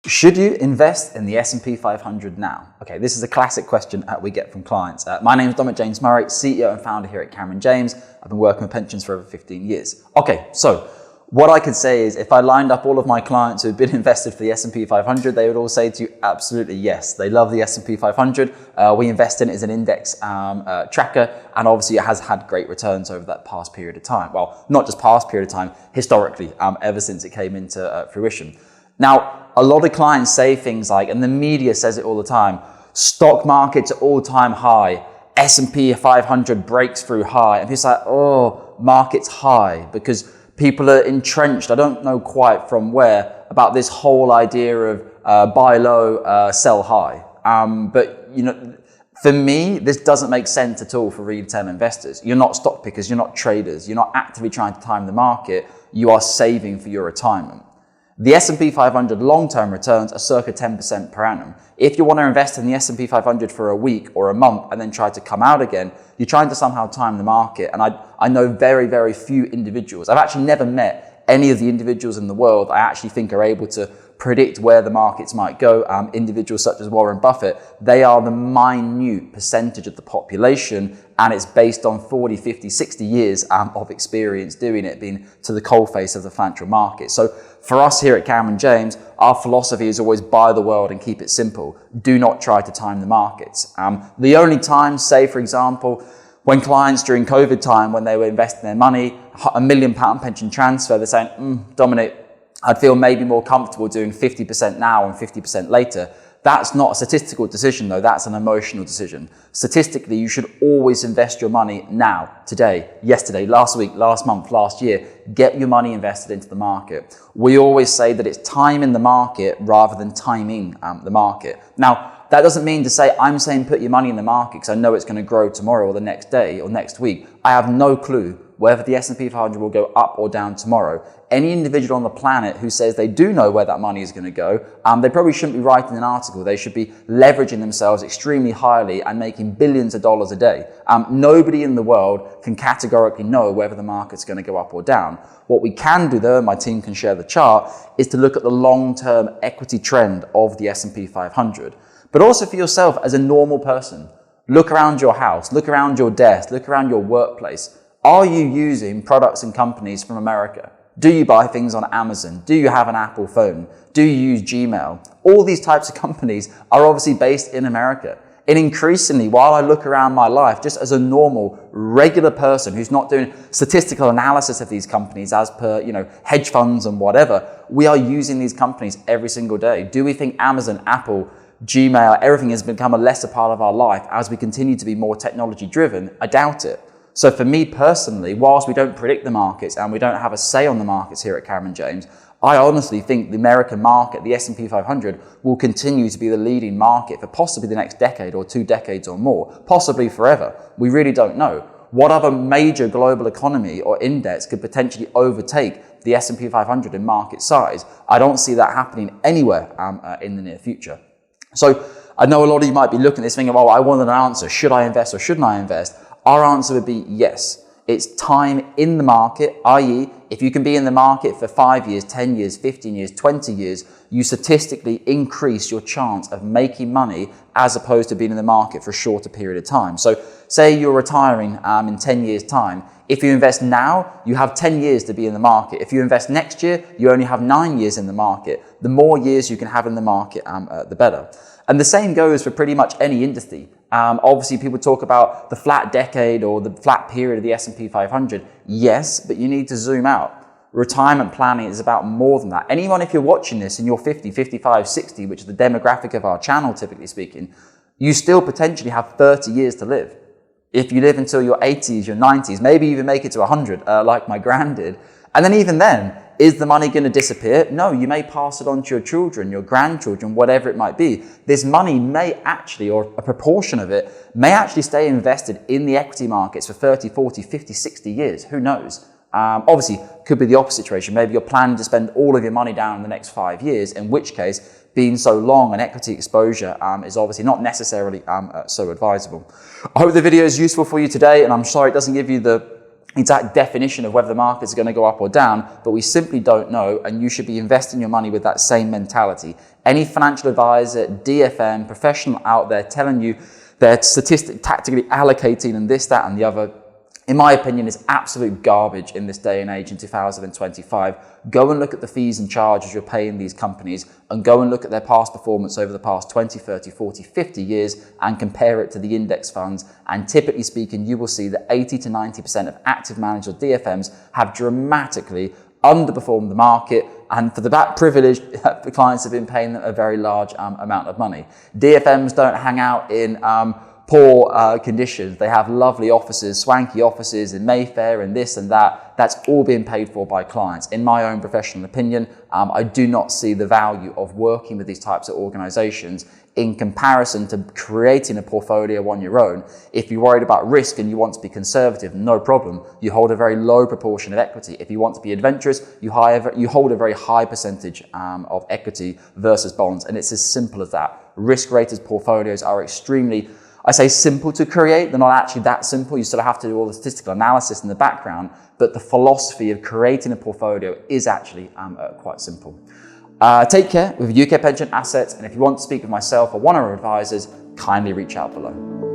Should you invest in the S&P 500 now? Okay, this is a classic question we get from clients. My name is Dominic James Murray, CEO and founder here at Cameron James. I've been working with pensions for over 15 years. Okay, so what I could say is if I lined up all of my clients who have been invested for the S&P 500, they would all say to you, absolutely yes. They love the S&P 500. We invest in it as an index tracker, and obviously it has had great returns over that past period of time. Well, not just past period of time, historically, ever since it came into fruition. Now, a lot of clients say things like, and the media says it all the time, stock market's at all-time high, S&P 500 breaks through high, and people say, oh, market's high, because people are entrenched, I don't know quite from where, about this whole idea of buy low, sell high. But you know, for me, this doesn't make sense at all for retail investors. You're not stock pickers, you're not traders, you're not actively trying to time the market, you are saving for your retirement. The S&P 500 long-term returns are circa 10% per annum. If you want to invest in the S&P 500 for a week or a month and then try to come out again, you're trying to somehow time the market. And I know very, very few individuals. I've actually never met any of the individuals in the world I actually think are able to predict where the markets might go. Individuals such as Warren Buffett, they are the minute percentage of the population, and it's based on 40, 50, 60 years of experience doing it, being to the coalface of the financial market. So for us here at Cameron James, our philosophy is always buy the world and keep it simple. Do not try to time the markets. The only time, say for example, when clients during COVID time, when they were investing their money, £1 million pension transfer, they're saying, Dominic, I'd feel maybe more comfortable doing 50% now and 50% later. That's not a statistical decision though, that's an emotional decision. Statistically, you should always invest your money now, today, yesterday, last week, last month, last year. Get your money invested into the market. We always say that it's time in the market rather than timing the market. Now, that doesn't mean to say I'm saying put your money in the market because I know it's going to grow tomorrow or the next day or next week. I have no clue whether the S&P 500 will go up or down tomorrow. Any individual on the planet who says they do know where that money is going to go, they probably shouldn't be writing an article. They should be leveraging themselves extremely highly and making billions of dollars a day. Nobody in the world can categorically know whether the market's going to go up or down. What we can do though, and my team can share the chart, is to look at the long-term equity trend of the S&P 500. But also for yourself as a normal person, look around your house, look around your desk, look around your workplace. Are you using products and companies from America? Do you buy things on Amazon? Do you have an Apple phone? Do you use Gmail? All these types of companies are obviously based in America. And increasingly, while I look around my life, just as a normal, regular person who's not doing statistical analysis of these companies as per, hedge funds and whatever, we are using these companies every single day. Do we think Amazon, Apple, Gmail, everything has become a lesser part of our life as we continue to be more technology driven? I doubt it. So for me personally, whilst we don't predict the markets and we don't have a say on the markets here at Cameron James, I honestly think the American market, the S&P 500, will continue to be the leading market for possibly the next decade or 2 decades or more, possibly forever. We really don't know. What other major global economy or index could potentially overtake the S&P 500 in market size? I don't see that happening anywhere in the near future. So I know a lot of you might be looking at this thinking, oh, I want an answer. Should I invest or shouldn't I invest? Our answer would be yes. It's time in the market, i.e. if you can be in the market for 5 years, 10 years, 15 years, 20 years, you statistically increase your chance of making money as opposed to being in the market for a shorter period of time. So say you're retiring in 10 years time. If you invest now, you have 10 years to be in the market. If you invest next year, you only have 9 years in the market. The more years you can have in the market, the better. And the same goes for pretty much any industry. Obviously, people talk about the flat decade or the flat period of the S&P 500. Yes, but you need to zoom out. Retirement planning is about more than that. Anyone, if you're watching this and you're 50, 55, 60, which is the demographic of our channel, typically speaking, you still potentially have 30 years to live. If you live until your 80s, your 90s, maybe even make it to 100, like my gran did. And then even then, is the money going to disappear? No, you may pass it on to your children, your grandchildren, whatever it might be. This money may actually, or a proportion of it, may actually stay invested in the equity markets for 30, 40, 50, 60 years. Who knows? Obviously, could be the opposite situation. Maybe you're planning to spend all of your money down in the next 5 years, in which case, being so long an equity exposure is obviously not necessarily so advisable. I hope the video is useful for you today, and I'm sorry it doesn't give you the exact definition of whether the markets are going to go up or down, but we simply don't know, and you should be investing your money with that same mentality. Any financial advisor, DFM, professional out there telling you they're tactically allocating and this, that, and the other, in my opinion, is absolute garbage in this day and age in 2025. Go and look at the fees and charges you're paying these companies, and go and look at their past performance over the past 20, 30, 40, 50 years and compare it to the index funds. And typically speaking, you will see that 80 to 90% of active managers or DFMs have dramatically underperformed the market, and for that privilege, the clients have been paying them a very large amount of money. DFMs don't hang out in poor conditions. They have lovely offices, swanky offices in Mayfair and this and that. That's all being paid for by clients. In my own professional opinion, I do not see the value of working with these types of organizations in comparison to creating a portfolio on your own. If you're worried about risk and you want to be conservative, no problem. You hold a very low proportion of equity. If you want to be adventurous, you hold a very high percentage of equity versus bonds. And it's as simple as that. Risk-rated portfolios are extremely, I say, simple to create. They're not actually that simple. You still have to do all the statistical analysis in the background, but the philosophy of creating a portfolio is actually quite simple. Take care with UK pension assets, and if you want to speak with myself or one of our advisors, kindly reach out below.